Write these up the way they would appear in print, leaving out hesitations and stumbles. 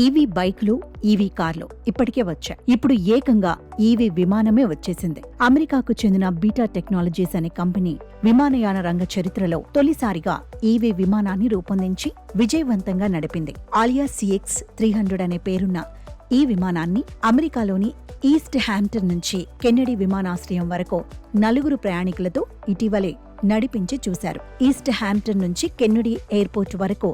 EV బైక్లు, EV కార్లు ఇప్పటికే వచ్చాయి. ఇప్పుడు ఏకంగా ఈవీ విమానమే వచ్చేసింది. అమెరికాకు చెందిన బీటా టెక్నాలజీస్ అనే కంపెనీ విమానయాన రంగ చరిత్రలో తొలిసారిగా ఈవీ విమానాన్ని రూపొందించి విజయవంతంగా నడిపింది. ఆలియా CX-300 అనే పేరున్న ఈ విమానాన్ని అమెరికాలోని ఈస్ట్ హ్యాంప్టన్ నుంచి కెన్నెడీ విమానాశ్రయం వరకు 4 ప్రయాణికులతో ఇటీవలే నడిపించి చూశారు. ఈస్ట్ హ్యాంప్టన్ నుంచి కెన్నెడీ ఎయిర్పోర్ట్ వరకు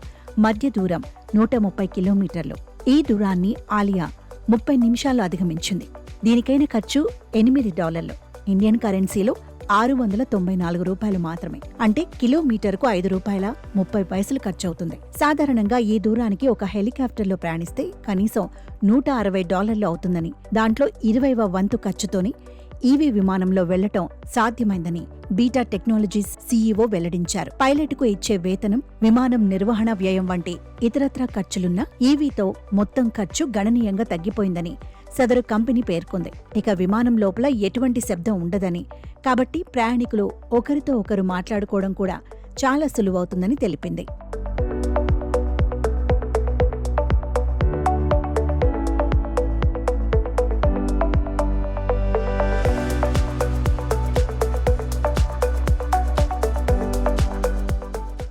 మధ్య దూరం 130 కిలోమీటర్లు. ఈ దూరాన్ని ఆలియా 30 నిమిషాల్లో అధిగమించింది. దీనికైన ఖర్చు $8. ఇండియన్ కరెన్సీలో $694 మాత్రమే. అంటే కిలోమీటర్కు $5.30 ఖర్చవుతుంది. సాధారణంగా ఈ దూరానికి ఒక హెలికాప్టర్లో ప్రయాణిస్తే కనీసం $160 అవుతుందని, దాంట్లో 20వ వంతు ఖర్చుతోని ఈవీ విమానంలో వెళ్లటం సాధ్యమైందని బీటా టెక్నాలజీస్ CEO వెల్లడించారు. పైలట్కు ఇచ్చే వేతనం, విమానం నిర్వహణ వ్యయం వంటి ఇతరత్రా ఖర్చులున్న ఈవీతో మొత్తం ఖర్చు గణనీయంగా తగ్గిపోయిందని సదరు కంపెనీ పేర్కొంది. ఇక విమానం లోపల ఎటువంటి శబ్దం ఉండదని, కాబట్టి ప్రయాణికులు ఒకరితో ఒకరు మాట్లాడుకోవడం కూడా చాలా సులువవుతుందని తెలిపింది.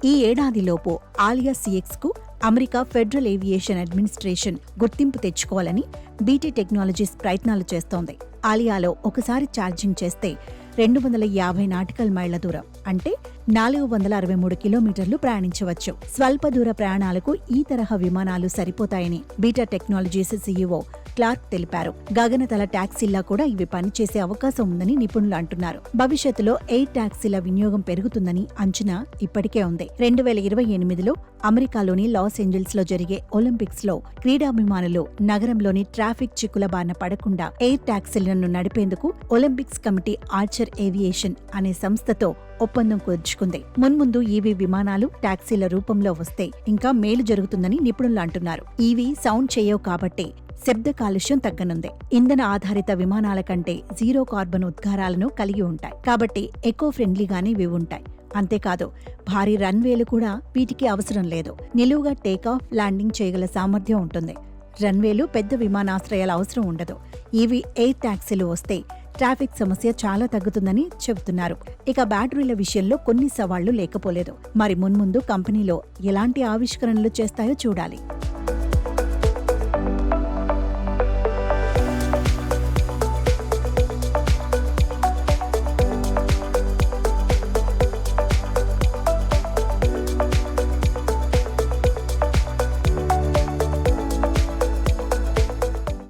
ఈ ఏడాదిలోపు ఆలియా CX-కు అమెరికా ఫెడరల్ ఏవియేషన్ అడ్మినిస్ట్రేషన్ గుర్తింపు తెచ్చుకోవాలని బీటీ టెక్నాలజీస్ ప్రయత్నాలు చేస్తోంది. ఆలియాలో ఒకసారి ఛార్జింగ్ చేస్తే 250 నాటికల్ మైళ్ల దూరం, అంటే 463 కిలోమీటర్లు ప్రయాణించవచ్చు. స్వల్ప దూర ప్రయాణాలకు ఈ తరహా విమానాలు సరిపోతాయని బీటా టెక్నాలజీస్ CEO క్లార్క్ తెలిపారు. గగనతల టాక్సీల్లా కూడా ఇవి పనిచేసే అవకాశం ఉందని నిపుణులు అంటున్నారు. భవిష్యత్తులో ఎయిర్ టాక్సీల వినియోగం పెరుగుతుందని అంచనా ఇప్పటికే ఉంది. 2028లో అమెరికాలోని లాస్ ఏంజల్స్ లో జరిగే ఒలింపిక్స్ లో క్రీడాభిమానులు నగరంలోని ట్రాఫిక్ చిక్కుల బారిన పడకుండా ఎయిర్ టాక్సీలను నడిపేందుకు ఒలింపిక్స్ కమిటీ ఆర్చర్ ఏవియేషన్ అనే సంస్థతో ఒప్పందం కుదుర్చుకుంది. మున్ముందు ఈవీ విమానాలు టాక్సీల రూపంలో వస్తే ఇంకా మేలు జరుగుతుందని నిపుణులు అంటున్నారు. ఈవీ సౌండ్ చేయవు కాబట్టి శబ్ద కాలుష్యం తగ్గనుంది. ఇంధన ఆధారిత విమానాల కంటే జీరో కార్బన్ ఉద్గారాలను కలిగి ఉంటాయి కాబట్టి ఎకో ఫ్రెండ్లీగానే ఇవి ఉంటాయి. అంతేకాదు, భారీ రన్వేలు కూడా వీటికి అవసరం లేదు. నిలువుగా టేకాఫ్, ల్యాండింగ్ చేయగల సామర్థ్యం ఉంటుంది. రన్వేలు, పెద్ద విమానాశ్రయాల అవసరం ఉండదు. ఈవీ ఎయిర్ టాక్సీలు వస్తే ట్రాఫిక్ సమస్య చాలా తగ్గుతుందని చెబుతున్నారు. ఇక బ్యాటరీల విషయంలో కొన్ని సవాళ్లు లేకపోలేదు. మరి మున్ముందు కంపెనీలో ఎలాంటి ఆవిష్కరణలు చేస్తాయో చూడాలి.